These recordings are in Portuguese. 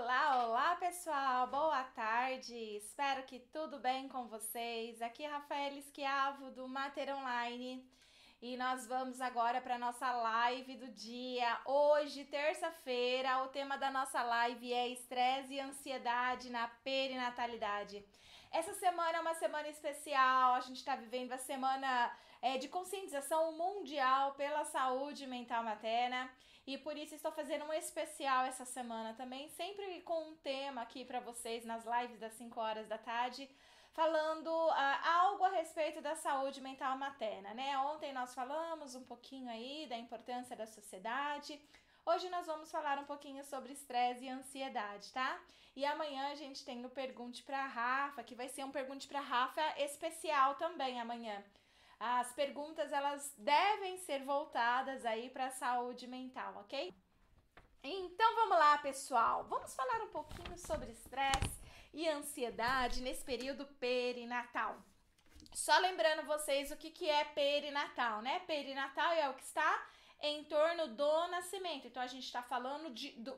Olá, olá pessoal, boa tarde, espero que tudo bem com vocês. Aqui é Rafael Esquiavo do Mater Online e nós vamos agora para nossa live do dia. Hoje, terça-feira, o tema da nossa live é estresse e ansiedade na perinatalidade. Essa semana é uma semana especial, a gente está vivendo a semana de conscientização mundial pela saúde mental materna. E por isso estou fazendo um especial essa semana também, sempre com um tema aqui para vocês nas lives das 5 horas da tarde, falando algo a respeito da saúde mental materna, né? Ontem nós falamos um pouquinho aí da importância da sociedade. Hoje nós vamos falar um pouquinho sobre estresse e ansiedade, tá? E amanhã a gente tem o Pergunte para Rafa, que vai ser um Pergunte para Rafa especial também amanhã. As perguntas, elas devem ser voltadas aí para a saúde mental, ok? Então vamos lá, pessoal. Vamos falar um pouquinho sobre estresse e ansiedade nesse período perinatal. Só lembrando vocês o que é perinatal, né? Perinatal é o que está em torno do nascimento. Então a gente está falando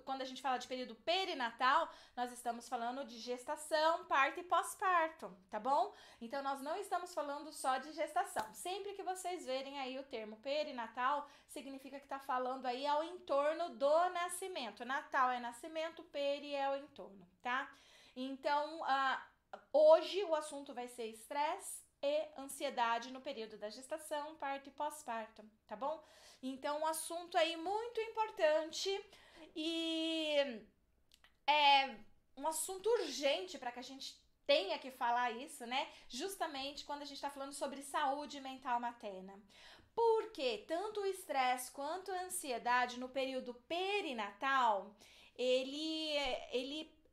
quando a gente fala de período perinatal, nós estamos falando de gestação, parto e pós-parto, tá bom? Então nós não estamos falando só de gestação. Sempre que vocês verem aí o termo perinatal, significa que está falando aí ao entorno do nascimento. Natal é nascimento, peri é o entorno, tá? Então hoje o assunto vai ser estresse e ansiedade no período da gestação, parto e pós-parto, tá bom? Então, um assunto aí muito importante e é um assunto urgente para que a gente tenha que falar isso, né? Justamente quando a gente está falando sobre saúde mental materna. Porque tanto o estresse quanto a ansiedade no período perinatal, ele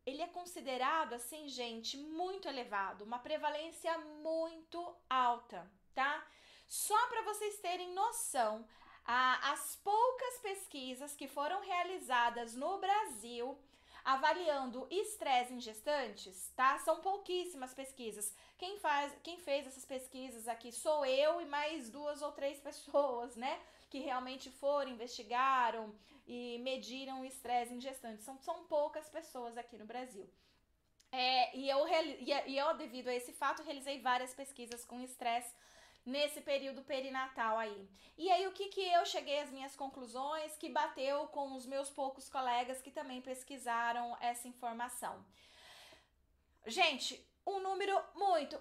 é considerado, assim, gente, muito elevado, uma prevalência muito alta, tá? Só para vocês terem noção, as poucas pesquisas que foram realizadas no Brasil avaliando estresse em gestantes, tá? São pouquíssimas pesquisas. Quem fez essas pesquisas aqui sou eu e mais 2 ou 3 pessoas, né? Que realmente foram, investigaram e mediram o estresse em gestantes. São poucas pessoas aqui no Brasil. E eu, devido a esse fato, realizei várias pesquisas com estresse nesse período perinatal aí. E aí, o que eu cheguei às minhas conclusões, que bateu com os meus poucos colegas que também pesquisaram essa informação. Gente, um número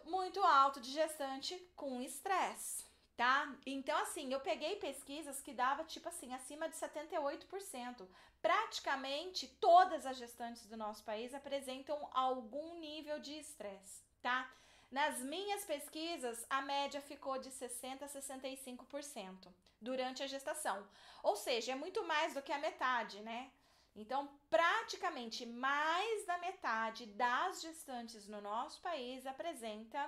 muito alto de gestante com estresse, tá? Então, assim, eu peguei pesquisas que dava, tipo assim, acima de 78%. Praticamente todas as gestantes do nosso país apresentam algum nível de estresse, tá? Nas minhas pesquisas, a média ficou de 60% a 65% durante a gestação. Ou seja, é muito mais do que a metade, né? Então, praticamente mais da metade das gestantes no nosso país apresenta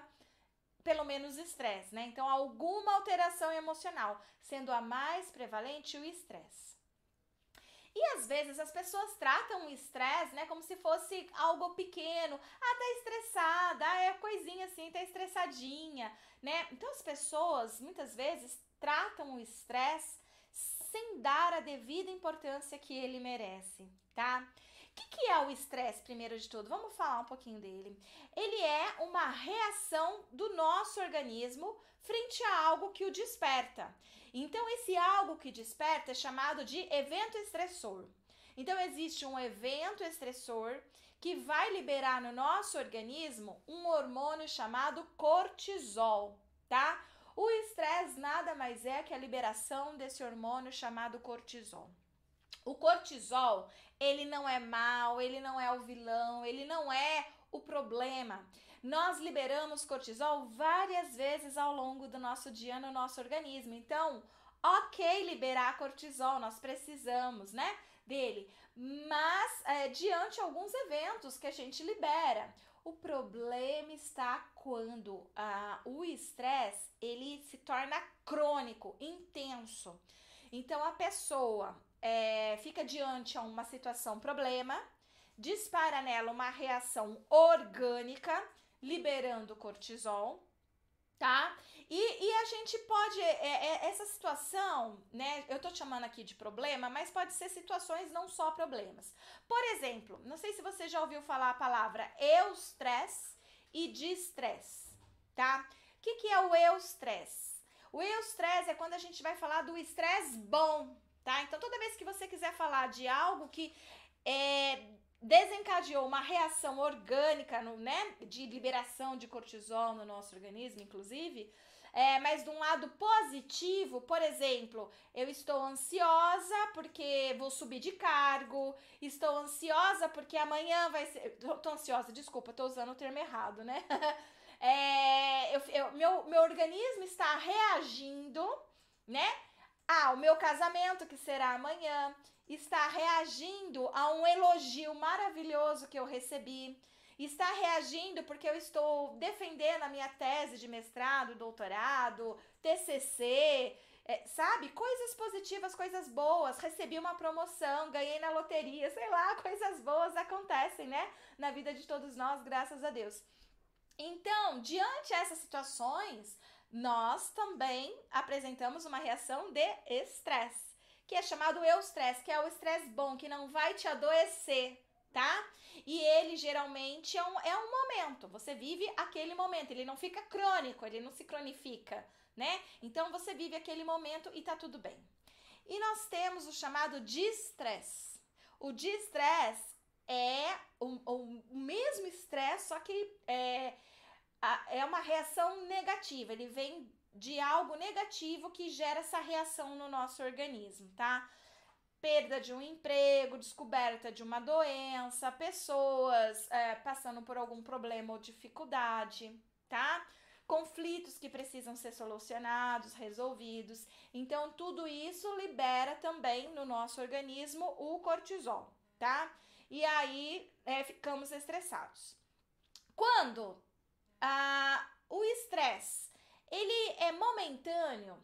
pelo menos estresse, né? Então, alguma alteração emocional, sendo a mais prevalente o estresse. E às vezes as pessoas tratam o estresse, né, como se fosse algo pequeno. Ah, tá estressada, é coisinha assim, tá estressadinha, né? Então as pessoas muitas vezes tratam o estresse sem dar a devida importância que ele merece, tá? O que é o estresse, primeiro de tudo? Vamos falar um pouquinho dele. Ele é uma reação do nosso organismo frente a algo que o desperta. Então, esse algo que desperta é chamado de evento estressor. Então, existe um evento estressor que vai liberar no nosso organismo um hormônio chamado cortisol, tá? O estresse nada mais é que a liberação desse hormônio chamado cortisol. O cortisol, ele não é mal, ele não é o vilão, ele não é o problema. Nós liberamos cortisol várias vezes ao longo do nosso dia no nosso organismo. Então, ok liberar cortisol, nós precisamos, né, dele. Mas, diante de alguns eventos que a gente libera, o problema está quando o estresse, ele se torna crônico, intenso. Então, a pessoa fica diante a uma situação problema, dispara nela uma reação orgânica, liberando cortisol. tá? E a gente pode, essa situação, né? Eu tô chamando aqui de problema, mas pode ser situações, não só problemas. Por exemplo, não sei se você já ouviu falar a palavra eustress e distress, tá? O que é o eustress? O eustress é quando a gente vai falar do estresse bom, tá? Então, toda vez que você quiser falar de algo que desencadeou uma reação orgânica, né, de liberação de cortisol no nosso organismo, inclusive, mas de um lado positivo, por exemplo, eu estou ansiosa porque vou subir de cargo, estou ansiosa porque amanhã vai ser. Tô ansiosa, desculpa, tô usando o termo errado, né? Meu organismo está reagindo, né? O meu casamento, que será amanhã, está reagindo a um elogio maravilhoso que eu recebi, está reagindo porque eu estou defendendo a minha tese de mestrado, doutorado, TCC, sabe? Coisas positivas, coisas boas, recebi uma promoção, ganhei na loteria, sei lá, coisas boas acontecem, né? Na vida de todos nós, graças a Deus. Então, diante dessas situações, nós também apresentamos uma reação de estresse, que é chamado eustresse, que é o estresse bom, que não vai te adoecer, tá? E ele geralmente é um momento, você vive aquele momento, ele não fica crônico, ele não se cronifica, né? Então você vive aquele momento e tá tudo bem. E nós temos o chamado distress. O distress é o mesmo estresse, só que é uma reação negativa. Ele vem de algo negativo que gera essa reação no nosso organismo, tá? Perda de um emprego, descoberta de uma doença, pessoas passando por algum problema ou dificuldade, tá? Conflitos que precisam ser solucionados, resolvidos. Então, tudo isso libera também no nosso organismo o cortisol, tá? E aí ficamos estressados. Quando o estresse ele é momentâneo,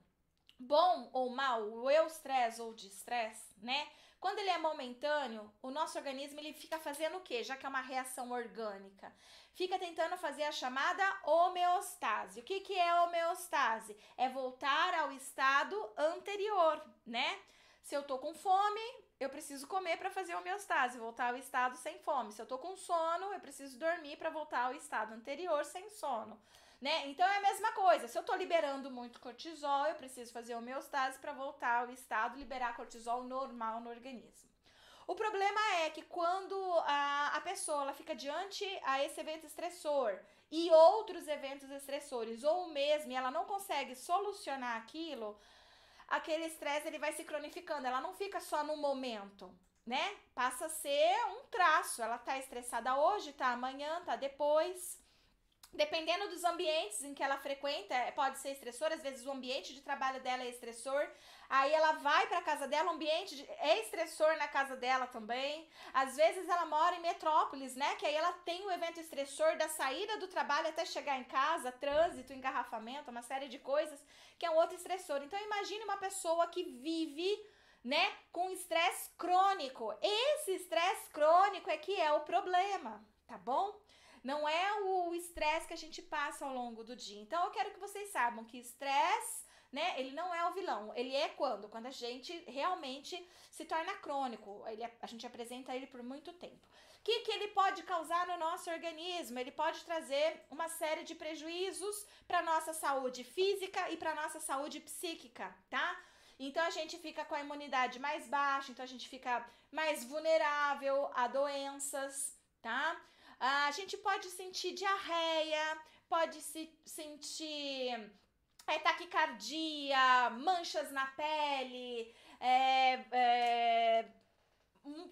bom ou mal, o eustresse ou distresse, né? Quando ele é momentâneo, o nosso organismo ele fica fazendo o quê? Já que é uma reação orgânica, fica tentando fazer a chamada homeostase. O que é homeostase? É voltar ao estado anterior, né? Se eu tô com fome, eu preciso comer para fazer homeostase, voltar ao estado sem fome. Se eu tô com sono, eu preciso dormir para voltar ao estado anterior sem sono. Né? Então é a mesma coisa. Se eu tô liberando muito cortisol, eu preciso fazer homeostase para voltar ao estado, liberar cortisol normal no organismo. O problema é que quando a pessoa ela fica diante a esse evento estressor e outros eventos estressores, ou mesmo, e ela não consegue solucionar aquilo, aquele estresse ele vai se cronificando, ela não fica só no momento, né? Passa a ser um traço, ela tá estressada hoje, tá amanhã, tá depois. Dependendo dos ambientes em que ela frequenta, pode ser estressor, às vezes o ambiente de trabalho dela é estressor, aí ela vai para casa dela, o ambiente é estressor na casa dela também. Às vezes ela mora em metrópoles, né, que aí ela tem o evento estressor da saída do trabalho até chegar em casa, trânsito, engarrafamento, uma série de coisas, que é um outro estressor. Então imagine uma pessoa que vive, né, com estresse crônico. Esse estresse crônico é que é o problema, tá bom? Não é o estresse que a gente passa ao longo do dia. Então, eu quero que vocês saibam que estresse, né, ele não é o vilão. Ele é quando a gente realmente se torna crônico. A gente apresenta ele por muito tempo. O que ele pode causar no nosso organismo? Ele pode trazer uma série de prejuízos para nossa saúde física e para nossa saúde psíquica, tá? Então, a gente fica com a imunidade mais baixa, então a gente fica mais vulnerável a doenças, tá? A gente pode sentir diarreia, pode se sentir taquicardia, manchas na pele,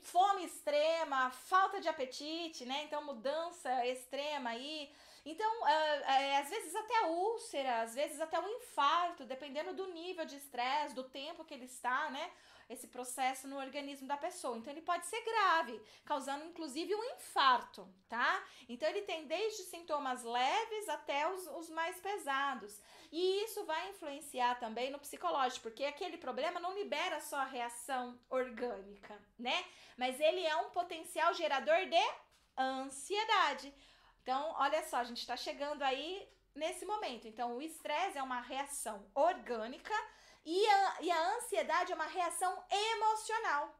fome extrema, falta de apetite, né? Então, mudança extrema aí. Então, às vezes até úlcera, às vezes até um infarto, dependendo do nível de estresse, do tempo que ele está, né? Esse processo no organismo da pessoa. Então, ele pode ser grave, causando inclusive um infarto, tá? Então, ele tem desde sintomas leves até os mais pesados. E isso vai influenciar também no psicológico, porque aquele problema não libera só a reação orgânica, né? Mas ele é um potencial gerador de ansiedade. Então, olha só, a gente tá chegando aí nesse momento. Então, o estresse é uma reação orgânica e a ansiedade é uma reação emocional.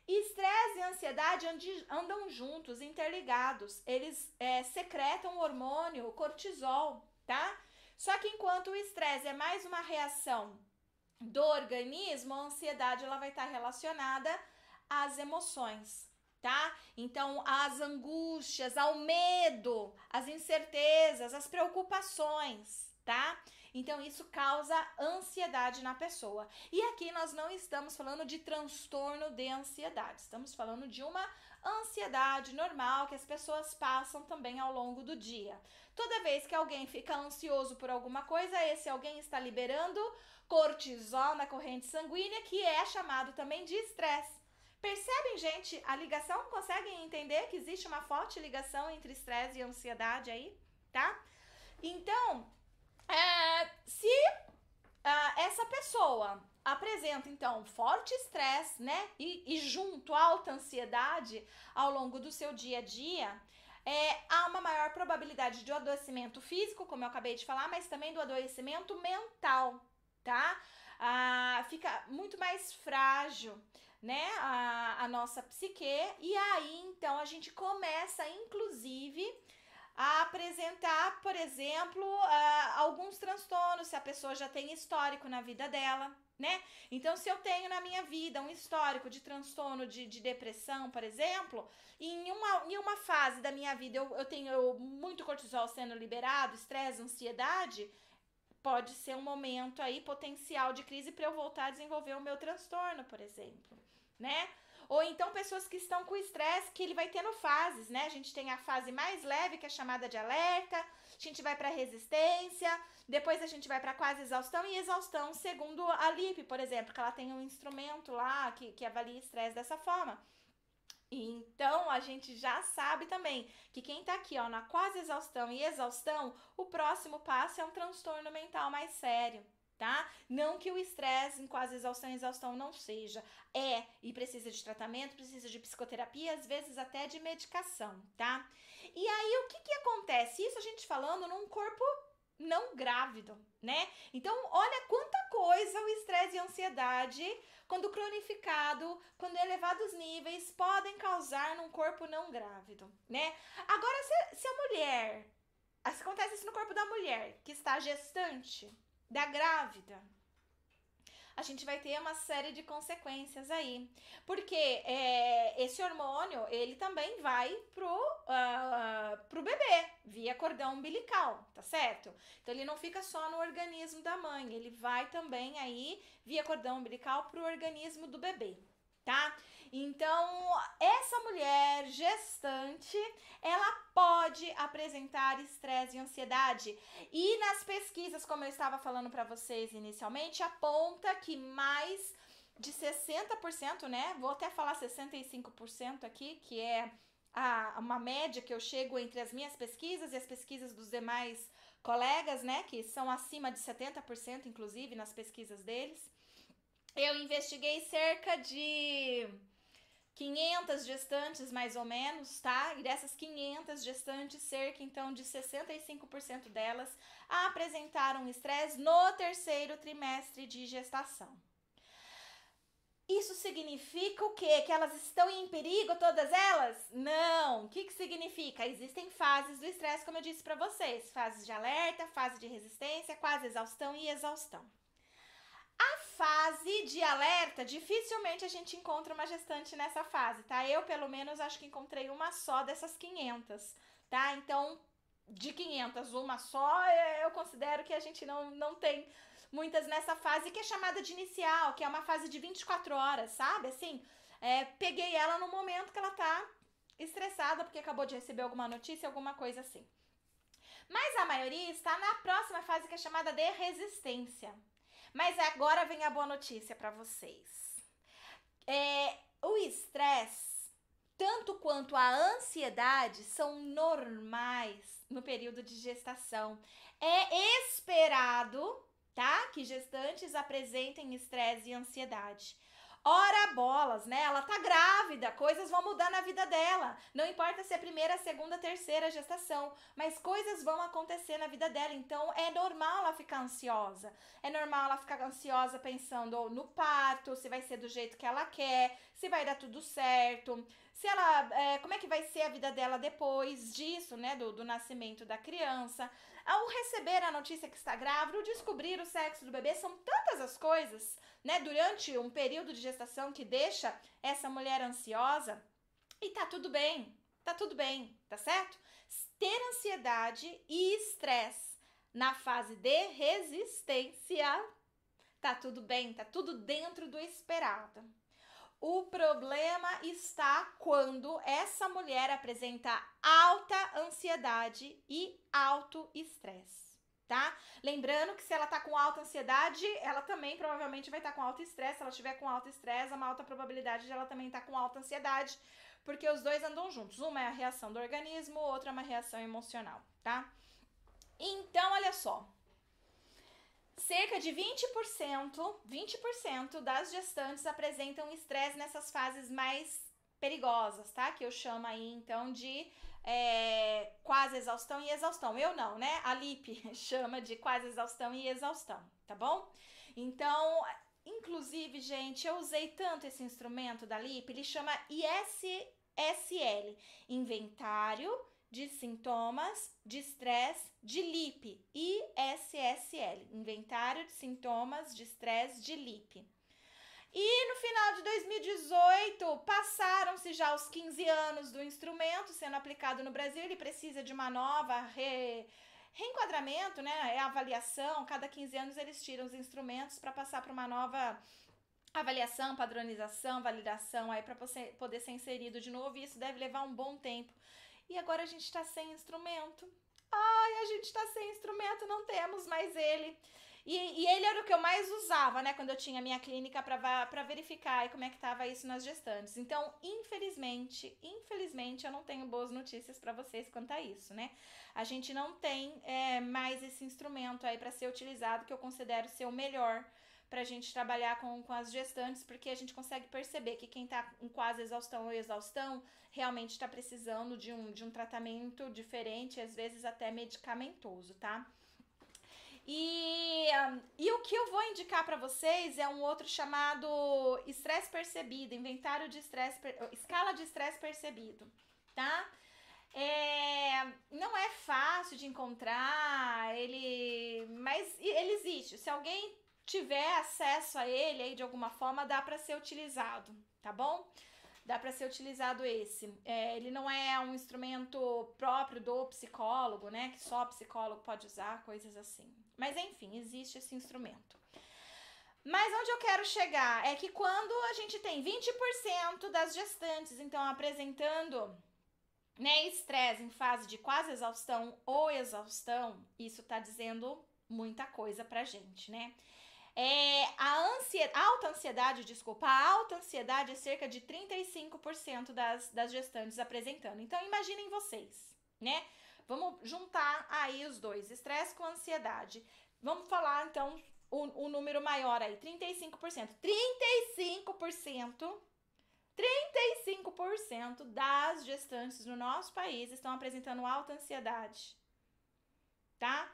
Estresse e ansiedade andam juntos, interligados. Eles secretam o hormônio cortisol, tá? Só que enquanto o estresse é mais uma reação do organismo, a ansiedade ela vai estar relacionada às emoções, tá? Então, às angústias, ao medo, às incertezas, às preocupações, tá? Então, isso causa ansiedade na pessoa. E aqui nós não estamos falando de transtorno de ansiedade, estamos falando de uma ansiedade normal que as pessoas passam também ao longo do dia. Toda vez que alguém fica ansioso por alguma coisa, esse alguém está liberando cortisol na corrente sanguínea, que é chamado também de estresse. Percebem, gente, a ligação? Conseguem entender que existe uma forte ligação entre estresse e ansiedade aí, tá? Então, se essa pessoa apresenta, então, forte estresse, né, e junto alta ansiedade ao longo do seu dia a dia, há uma maior probabilidade de adoecimento físico, como eu acabei de falar, mas também do adoecimento mental, tá? Fica muito mais frágil, né, a nossa psique, e aí, então, a gente começa, inclusive, a apresentar, por exemplo, alguns transtornos, se a pessoa já tem histórico na vida dela, né? Então, se eu tenho na minha vida um histórico de transtorno de depressão, por exemplo, e em uma fase da minha vida eu tenho muito cortisol sendo liberado, estresse, ansiedade, pode ser um momento aí potencial de crise para eu voltar a desenvolver o meu transtorno, por exemplo, né? Ou então pessoas que estão com estresse, que ele vai tendo fases, né? A gente tem a fase mais leve, que é chamada de alerta, a gente vai para resistência, depois a gente vai para quase exaustão e exaustão, segundo a LIP, por exemplo, que ela tem um instrumento lá que avalia estresse dessa forma. Então, a gente já sabe também que quem tá aqui, ó, na quase exaustão e exaustão, o próximo passo é um transtorno mental mais sério, tá? Não que o estresse em quase exaustão e exaustão não seja. E precisa de tratamento, precisa de psicoterapia, às vezes até de medicação, tá? E aí, o que acontece? Isso a gente falando num corpo não grávido, né? Então, olha quanta coisa o estresse e a ansiedade, quando cronificado, quando em elevados níveis, podem causar num corpo não grávido, né? Agora, se a mulher, se acontece isso no corpo da mulher, que está gestante, da grávida, a gente vai ter uma série de consequências aí. Porque esse hormônio, ele também vai pro bebê, via cordão umbilical, tá certo? Então, ele não fica só no organismo da mãe, ele vai também aí, via cordão umbilical, pro organismo do bebê, tá? Então, essa mulher gestante, ela pode apresentar estresse e ansiedade. E nas pesquisas, como eu estava falando para vocês inicialmente, aponta que mais de 60%, né? Vou até falar 65% aqui, que é uma média que eu chego entre as minhas pesquisas e as pesquisas dos demais colegas, né? Que são acima de 70%, inclusive, nas pesquisas deles. Eu investiguei cerca de 500 gestantes, mais ou menos, tá? E dessas 500 gestantes, cerca, então, de 65% delas apresentaram estresse no terceiro trimestre de gestação. Isso significa o quê? Que elas estão em perigo, todas elas? Não! O que significa? Existem fases do estresse, como eu disse para vocês. Fases de alerta, fase de resistência, quase exaustão e exaustão. A fase de alerta, dificilmente a gente encontra uma gestante nessa fase, tá? Eu, pelo menos, acho que encontrei uma só dessas 500, tá? Então, de 500, uma só, eu considero que a gente não tem muitas nessa fase, que é chamada de inicial, que é uma fase de 24 horas, sabe? Assim, peguei ela no momento que ela tá estressada, porque acabou de receber alguma notícia, alguma coisa assim. Mas a maioria está na próxima fase, que é chamada de resistência. Mas agora vem a boa notícia para vocês. O estresse, tanto quanto a ansiedade, são normais no período de gestação. É esperado, tá, que gestantes apresentem estresse e ansiedade. Ora bolas, né? Ela tá grávida, coisas vão mudar na vida dela. Não importa se é a primeira, a segunda, a terceira gestação, mas coisas vão acontecer na vida dela. Então é normal ela ficar ansiosa. É normal ela ficar ansiosa pensando no parto, se vai ser do jeito que ela quer, se vai dar tudo certo, se ela, como é que vai ser a vida dela depois disso, né? Do nascimento da criança. Ao receber a notícia que está grávida, o descobrir o sexo do bebê, são tantas as coisas, né, durante um período de gestação que deixa essa mulher ansiosa, e tá tudo bem, tá certo? Ter ansiedade e estresse na fase de resistência, tá tudo bem, tá tudo dentro do esperado. O problema está quando essa mulher apresenta alta ansiedade e alto estresse, tá? Lembrando que se ela tá com alta ansiedade, ela também provavelmente vai estar com alto estresse. Se ela tiver com alto estresse, há uma alta probabilidade de ela também estar com alta ansiedade, porque os dois andam juntos. Uma é a reação do organismo, outra é uma reação emocional, tá? Então, olha só. Cerca de 20% das gestantes apresentam estresse nessas fases mais perigosas, tá? Que eu chamo aí, então, de quase exaustão e exaustão. Eu não, né? A LIP chama de quase exaustão e exaustão, tá bom? Então, inclusive, gente, eu usei tanto esse instrumento da LIP, ele chama ISSL, Inventário de Sintomas de Estresse de LIP, ISSL, Inventário de Sintomas de Estresse de LIP. E no final de 2018, passaram-se já os 15 anos do instrumento sendo aplicado no Brasil. Ele precisa de uma nova reenquadramento, né? É avaliação. Cada 15 anos eles tiram os instrumentos para passar para uma nova avaliação, padronização, validação aí para poder ser inserido de novo. E isso deve levar um bom tempo. E agora a gente tá sem instrumento. Ai, a gente tá sem instrumento, não temos mais ele. E ele era o que eu mais usava, né? Quando eu tinha minha clínica pra verificar aí como é que tava isso nas gestantes. Então, infelizmente, eu não tenho boas notícias pra vocês quanto a isso, né? A gente não tem mais esse instrumento aí pra ser utilizado, que eu considero ser o melhor pra gente trabalhar com as gestantes, porque a gente consegue perceber que quem tá com quase exaustão ou exaustão realmente está precisando de um tratamento diferente, às vezes até medicamentoso, tá? E o que eu vou indicar para vocês é um outro chamado estresse percebido, inventário de estresse, escala de estresse percebido, tá? Não é fácil de encontrar, mas ele existe. Se alguém tiver acesso a ele aí de alguma forma, dá para ser utilizado, tá bom? Dá para ser utilizado esse. Ele não é um instrumento próprio do psicólogo, né? Que só psicólogo pode usar, coisas assim. Mas enfim, existe esse instrumento. Mas onde eu quero chegar é que quando a gente tem 20% das gestantes, então, apresentando, né, estresse em fase de quase exaustão ou exaustão, isso tá dizendo muita coisa pra gente, né? A alta ansiedade é cerca de 35% das gestantes apresentando. Então, imaginem vocês, né? Vamos juntar aí os dois, estresse com ansiedade. Vamos falar, então, o número maior aí, 35%. 35% das gestantes no nosso país estão apresentando alta ansiedade, tá?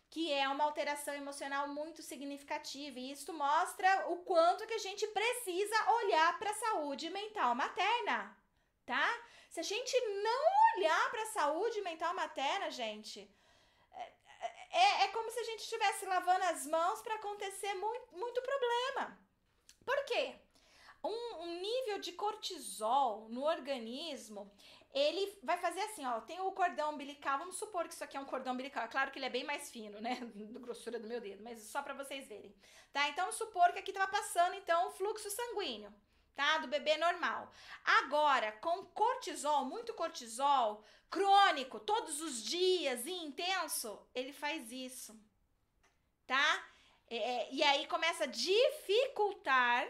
Que é uma alteração emocional muito significativa, e isso mostra o quanto que a gente precisa olhar para a saúde mental materna, tá? Se a gente não olhar para a saúde mental materna, gente, é como se a gente estivesse lavando as mãos para acontecer muito problema. Por quê? Um nível de cortisol no organismo, ele vai fazer assim, ó, tem o cordão umbilical, vamos supor que isso aqui é um cordão umbilical, é claro que ele é bem mais fino, né, da grossura do meu dedo, mas só pra vocês verem, tá? Então, supor que aqui tava passando, então, o fluxo sanguíneo, tá, do bebê normal. Agora, com cortisol, muito cortisol, crônico, todos os dias, e intenso, ele faz isso, tá? E aí começa a dificultar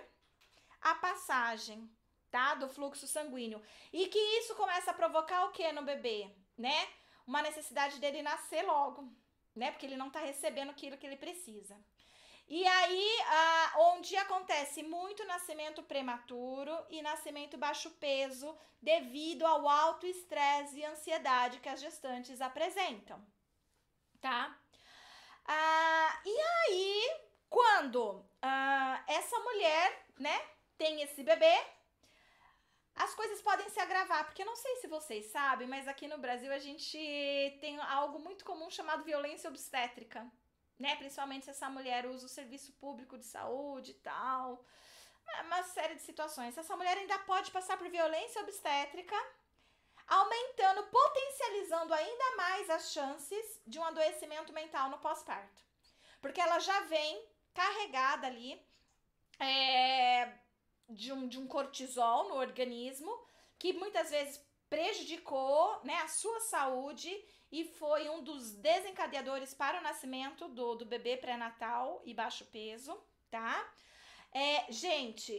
a passagem, tá, do fluxo sanguíneo, e que isso começa a provocar o que no bebê, né? Uma necessidade dele nascer logo, né? Porque ele não tá recebendo aquilo que ele precisa. E aí, onde acontece muito nascimento prematuro e nascimento baixo peso devido ao alto estresse e ansiedade que as gestantes apresentam, tá? E aí, quando essa mulher, né, tem esse bebê, as coisas podem se agravar, porque eu não sei se vocês sabem, mas aqui no Brasil a gente tem algo muito comum chamado violência obstétrica, né? Principalmente se essa mulher usa o serviço público de saúde e tal. Uma série de situações. Essa mulher ainda pode passar por violência obstétrica, aumentando, potencializando ainda mais as chances de um adoecimento mental no pós-parto. Porque ela já vem carregada ali de um cortisol no organismo, que muitas vezes prejudicou, né, a sua saúde e foi um dos desencadeadores para o nascimento do bebê pré-natal e baixo peso, tá? Gente,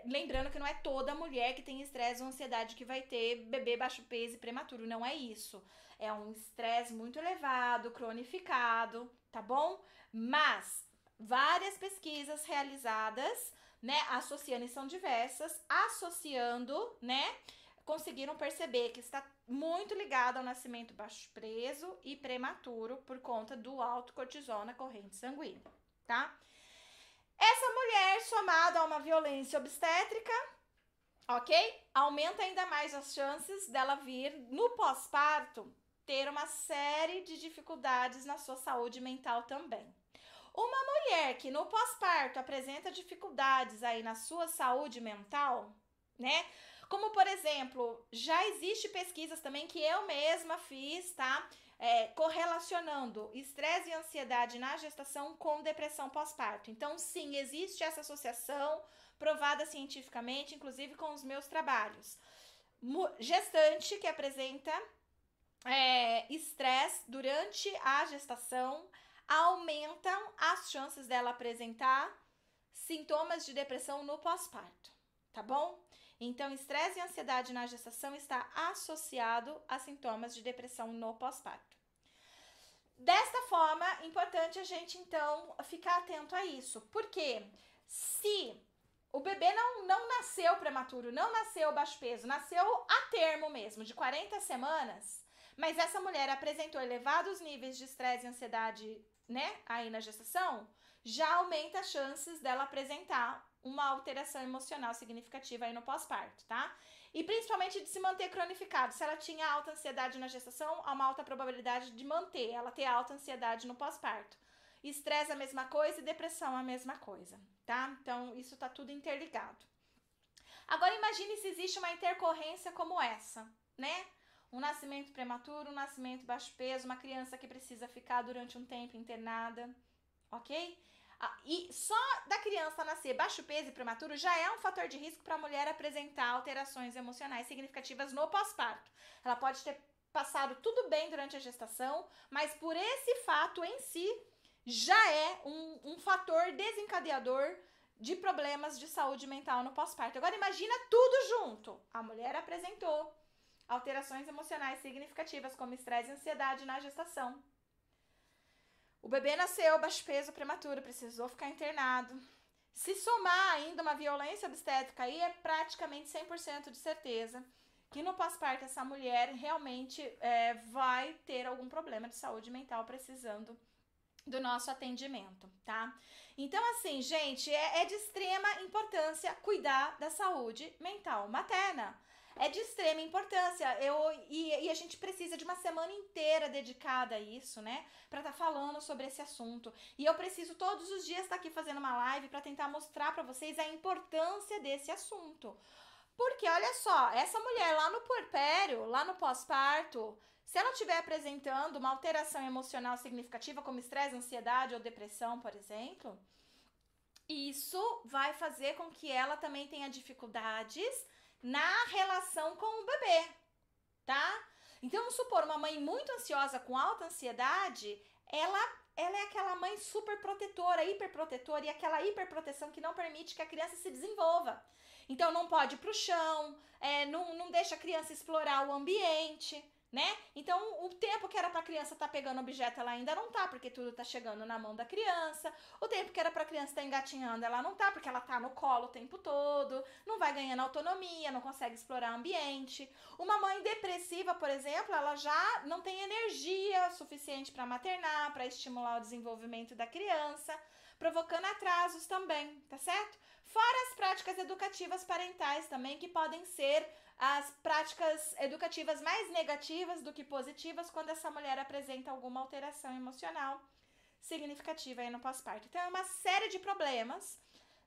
lembrando que não é toda mulher que tem estresse ou ansiedade que vai ter bebê baixo peso e prematuro, não é isso. É um estresse muito elevado, cronificado, tá bom? Mas várias pesquisas realizadas, né, associando, e são diversas, associando, né, conseguiram perceber que está muito ligado ao nascimento baixo peso e prematuro por conta do alto cortisol na corrente sanguínea, tá? Essa mulher, somada a uma violência obstétrica, ok? Aumenta ainda mais as chances dela vir, no pós-parto, ter uma série de dificuldades na sua saúde mental também. Uma mulher que no pós-parto apresenta dificuldades aí na sua saúde mental, né? Como, por exemplo, já existe pesquisas também que eu mesma fiz, tá? Correlacionando estresse e ansiedade na gestação com depressão pós-parto. Então, sim, existe essa associação provada cientificamente, inclusive com os meus trabalhos. Gestante que apresenta estresse durante a gestação aumentam as chances dela apresentar sintomas de depressão no pós-parto, tá bom? Então, estresse e ansiedade na gestação está associado a sintomas de depressão no pós-parto. Desta forma, é importante a gente, então, ficar atento a isso. Porque se o bebê não nasceu prematuro, não nasceu baixo peso, nasceu a termo mesmo, de 40 semanas, mas essa mulher apresentou elevados níveis de estresse e ansiedade, né, aí na gestação, já aumenta as chances dela apresentar uma alteração emocional significativa aí no pós-parto, tá? E principalmente de se manter cronificado. Se ela tinha alta ansiedade na gestação, há uma alta probabilidade de manter, ela ter alta ansiedade no pós-parto. Estresse a mesma coisa e depressão a mesma coisa, tá? Então, isso tá tudo interligado. Agora, imagine se existe uma intercorrência como essa, né? Um nascimento prematuro, um nascimento baixo peso, uma criança que precisa ficar durante um tempo internada, ok? E só da criança nascer baixo peso e prematuro já é um fator de risco para a mulher apresentar alterações emocionais significativas no pós-parto. Ela pode ter passado tudo bem durante a gestação, mas por esse fato em si já é um fator desencadeador de problemas de saúde mental no pós-parto. Agora imagina tudo junto. A mulher apresentou alterações emocionais significativas como estresse e ansiedade na gestação. O bebê nasceu baixo peso prematuro, precisou ficar internado. Se somar ainda uma violência obstétrica aí, é praticamente 100% de certeza que no pós-parto essa mulher realmente vai ter algum problema de saúde mental precisando do nosso atendimento, tá? Então, assim, gente, é de extrema importância cuidar da saúde mental materna. É de extrema importância. E a gente precisa de uma semana inteira dedicada a isso, né? Pra estar falando sobre esse assunto. E eu preciso todos os dias estar aqui fazendo uma live pra tentar mostrar pra vocês a importância desse assunto. Porque, olha só, essa mulher lá no puerpério, lá no pós-parto, se ela estiver apresentando uma alteração emocional significativa, como estresse, ansiedade ou depressão, por exemplo, isso vai fazer com que ela também tenha dificuldades na relação com o bebê, tá? Então, vamos supor, uma mãe muito ansiosa com alta ansiedade, ela é aquela mãe super protetora, hiperprotetora, e aquela hiperproteção que não permite que a criança se desenvolva. Então, não pode ir pro chão, não deixa a criança explorar o ambiente, né? Então, o tempo que era pra criança tá pegando objeto, ela ainda não tá, porque tudo tá chegando na mão da criança. O tempo que era pra criança tá engatinhando, ela não tá, porque ela tá no colo o tempo todo, não vai ganhando autonomia, não consegue explorar o ambiente. Uma mãe depressiva, por exemplo, ela já não tem energia suficiente para maternar, para estimular o desenvolvimento da criança, provocando atrasos também, tá certo? Fora as práticas educativas parentais também, que podem ser as práticas educativas mais negativas do que positivas quando essa mulher apresenta alguma alteração emocional significativa aí no pós-parto. Então é uma série de problemas,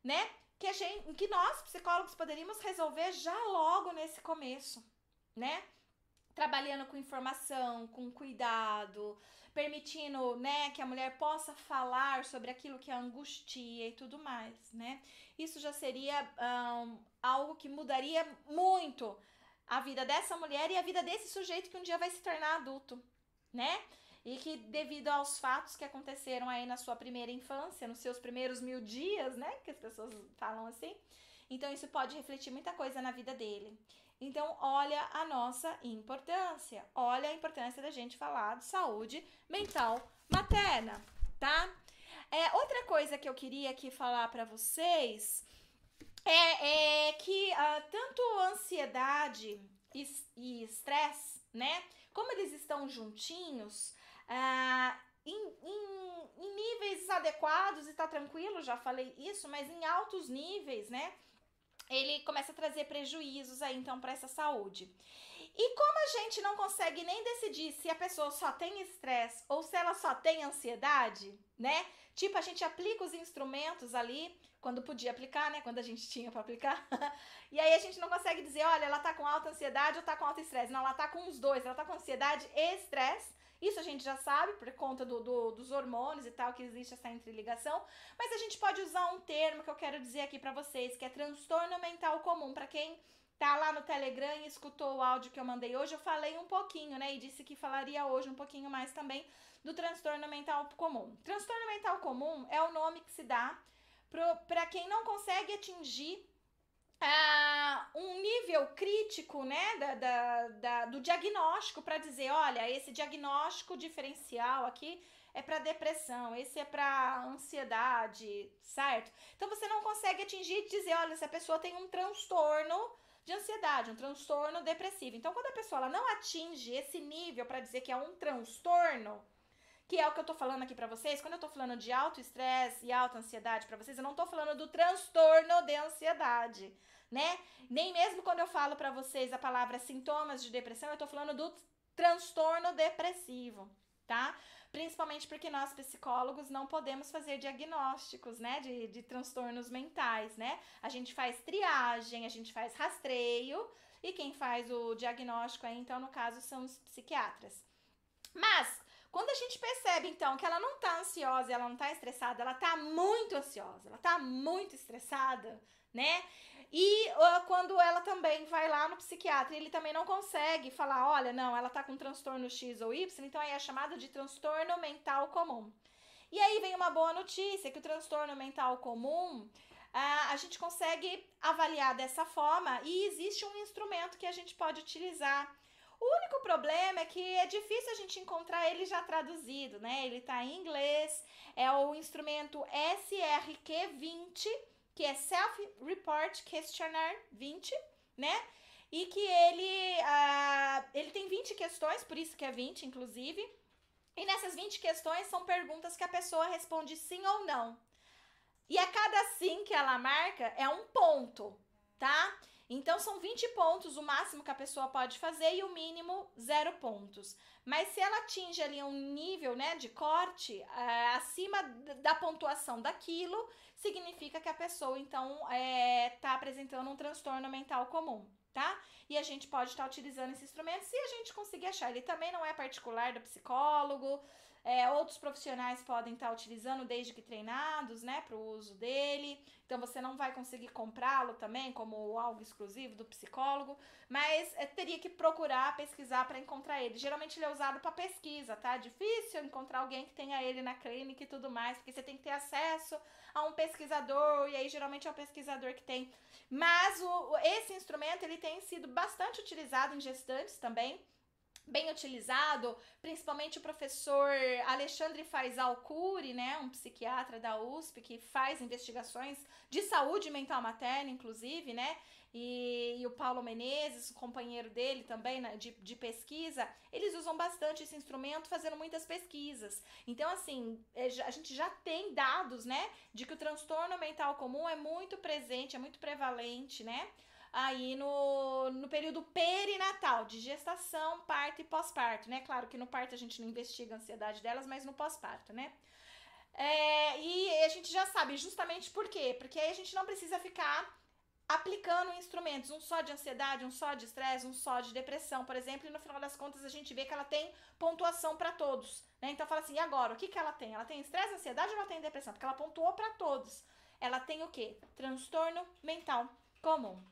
né, que nós, psicólogos, poderíamos resolver já logo nesse começo, né? Trabalhando com informação, com cuidado, permitindo, né, que a mulher possa falar sobre aquilo que a angustia e tudo mais, né? Isso já seria algo que mudaria muito a vida dessa mulher e a vida desse sujeito que um dia vai se tornar adulto, né? E que devido aos fatos que aconteceram aí na sua primeira infância, nos seus primeiros 1000 dias, né, que as pessoas falam assim, então isso pode refletir muita coisa na vida dele. Então, olha a nossa importância. Olha a importância da gente falar de saúde mental materna, tá? Outra coisa que eu queria aqui falar para vocês é que tanto ansiedade e estresse, né? Como eles estão juntinhos, em níveis adequados e tá tranquilo, já falei isso, mas em altos níveis, né? Ele começa a trazer prejuízos aí, então, para essa saúde. E como a gente não consegue nem decidir se a pessoa só tem estresse ou se ela só tem ansiedade, né? Tipo, a gente aplica os instrumentos ali, quando podia aplicar, né? Quando a gente tinha para aplicar. E aí a gente não consegue dizer, olha, ela tá com alta ansiedade ou tá com alto estresse. Não, ela tá com os dois, ela tá com ansiedade e estresse. Isso a gente já sabe, por conta dos hormônios e tal, que existe essa interligação. Mas a gente pode usar um termo que eu quero dizer aqui pra vocês, que é transtorno mental comum. Pra quem tá lá no Telegram e escutou o áudio que eu mandei hoje, eu falei um pouquinho, né? E disse que falaria hoje um pouquinho mais também do transtorno mental comum. Transtorno mental comum é o nome que se dá pra quem não consegue atingir um nível crítico, né, do diagnóstico para dizer, olha, esse diagnóstico diferencial aqui é para depressão, esse é para ansiedade, certo? Então você não consegue atingir e dizer, olha, se a pessoa tem um transtorno de ansiedade, um transtorno depressivo. Então quando a pessoa ela não atinge esse nível para dizer que é um transtorno, que é o que eu tô falando aqui pra vocês, quando eu tô falando de alto estresse e alta ansiedade pra vocês, eu não tô falando do transtorno de ansiedade, né? Nem mesmo quando eu falo pra vocês a palavra sintomas de depressão, eu tô falando do transtorno depressivo, tá? Principalmente porque nós psicólogos não podemos fazer diagnósticos, né, de transtornos mentais, né? A gente faz triagem, a gente faz rastreio e quem faz o diagnóstico aí, então, no caso, são os psiquiatras. Mas quando a gente percebe, então, que ela não tá ansiosa, ela não tá estressada, ela tá muito ansiosa, ela tá muito estressada, né? E quando ela também vai lá no psiquiatra, ele também não consegue falar, olha, não, ela tá com transtorno X ou Y, então aí é chamado de transtorno mental comum. E aí vem uma boa notícia, que o transtorno mental comum, a gente consegue avaliar dessa forma e existe um instrumento que a gente pode utilizar. O único problema é que é difícil a gente encontrar ele já traduzido, né? Ele tá em inglês, é o instrumento SRQ-20, que é Self-Report Questionnaire 20, né? E que ele tem 20 questões, por isso que é 20, inclusive. E nessas 20 questões são perguntas que a pessoa responde sim ou não. E a cada sim que ela marca é um ponto, tá? Então, são 20 pontos o máximo que a pessoa pode fazer e o mínimo 0 pontos. Mas se ela atinge ali um nível, né, de corte acima da pontuação daquilo, significa que a pessoa, então, tá apresentando um transtorno mental comum, tá? E a gente pode estar utilizando esse instrumento se a gente conseguir achar. Ele também não é particular do psicólogo, outros profissionais podem estar utilizando desde que treinados, né, para o uso dele. Então você não vai conseguir comprá-lo também como algo exclusivo do psicólogo, mas teria que procurar, pesquisar para encontrar ele. Geralmente ele é usado para pesquisa, tá? É difícil encontrar alguém que tenha ele na clínica e tudo mais, porque você tem que ter acesso a um pesquisador, e aí geralmente é um pesquisador que tem. Mas esse instrumento ele tem sido bastante utilizado em gestantes também, bem utilizado, principalmente o professor Alexandre Faisal Cury, né, um psiquiatra da USP que faz investigações de saúde mental materna, inclusive, né, e o Paulo Menezes, o companheiro dele também, né, de pesquisa, eles usam bastante esse instrumento fazendo muitas pesquisas. Então, assim, a gente já tem dados, né, de que o transtorno mental comum é muito presente, é muito prevalente, né, aí no período perinatal, de gestação, parto e pós-parto, né? Claro que no parto a gente não investiga a ansiedade delas, mas no pós-parto, né? E a gente já sabe justamente por quê? Porque aí a gente não precisa ficar aplicando instrumentos, um só de ansiedade, um só de estresse, um só de depressão, por exemplo, e no final das contas a gente vê que ela tem pontuação para todos, né? Então fala assim, e agora, o que que ela tem? Ela tem estresse, ansiedade ou ela tem depressão? Porque ela pontuou para todos. Ela tem o quê? Transtorno mental comum.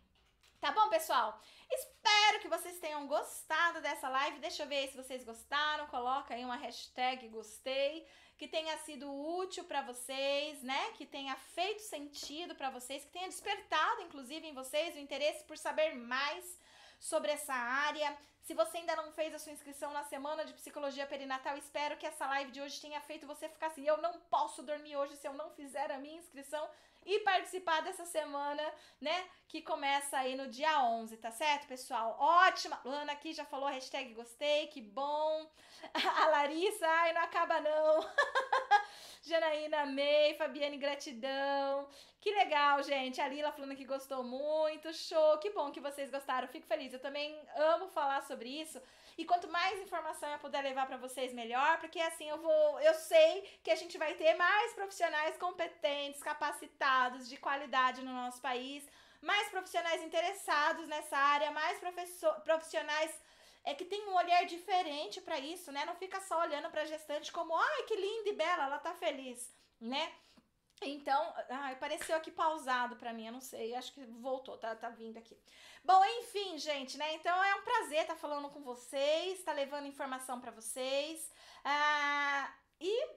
Tá bom, pessoal? Espero que vocês tenham gostado dessa live. Deixa eu ver se vocês gostaram. Coloca aí uma hashtag gostei. Que tenha sido útil para vocês, né? Que tenha feito sentido para vocês. Que tenha despertado, inclusive, em vocês o interesse por saber mais sobre essa área. Se você ainda não fez a sua inscrição na Semana de Psicologia Perinatal, espero que essa live de hoje tenha feito você ficar assim, eu não posso dormir hoje se eu não fizer a minha inscrição e participar dessa semana, né, que começa aí no dia 11, tá certo, pessoal? Ótima! Luana aqui já falou hashtag gostei, que bom! A Larissa, ai, não acaba não! Janaína, amei. Fabiane, gratidão. Que legal, gente. A Lila falando que gostou muito. Show. Que bom que vocês gostaram. Fico feliz. Eu também amo falar sobre isso. E quanto mais informação eu puder levar para vocês, melhor. Porque assim eu sei que a gente vai ter mais profissionais competentes, capacitados, de qualidade no nosso país. Mais profissionais interessados nessa área. Mais profissionais que tem um olhar diferente para isso, né? Não fica só olhando para a gestante como, ai, que linda e bela, ela tá feliz, né? Então, apareceu aqui pausado pra mim, eu não sei, acho que voltou, tá vindo aqui. Bom, enfim, gente, né? Então é um prazer estar falando com vocês, tá levando informação para vocês. E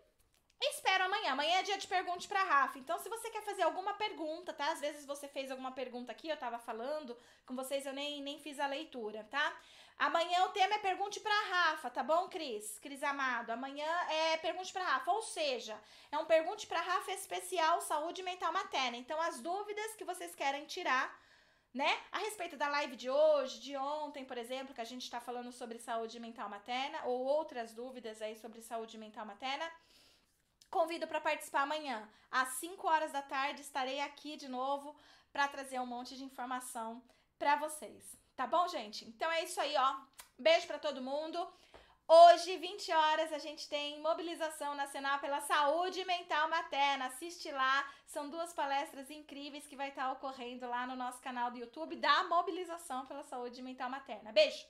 espero amanhã. Amanhã é dia de pergunte pra Rafa. Então, se você quer fazer alguma pergunta, tá? Às vezes você fez alguma pergunta aqui, eu tava falando com vocês, eu nem fiz a leitura, tá? Amanhã o tema é pergunte pra Rafa, tá bom, Cris? Cris Amado. Amanhã é pergunte pra Rafa, ou seja, é um pergunte pra Rafa especial saúde mental materna. Então, as dúvidas que vocês querem tirar, né, a respeito da live de hoje, de ontem, por exemplo, que a gente tá falando sobre saúde mental materna, ou outras dúvidas aí sobre saúde mental materna, convido para participar amanhã. Às 5 horas da tarde estarei aqui de novo para trazer um monte de informação para vocês. Tá bom, gente? Então é isso aí, ó. Beijo para todo mundo. Hoje, 20 horas, a gente tem mobilização nacional pela saúde mental materna. Assiste lá, são 2 palestras incríveis que vai estar ocorrendo lá no nosso canal do YouTube da mobilização pela saúde mental materna. Beijo!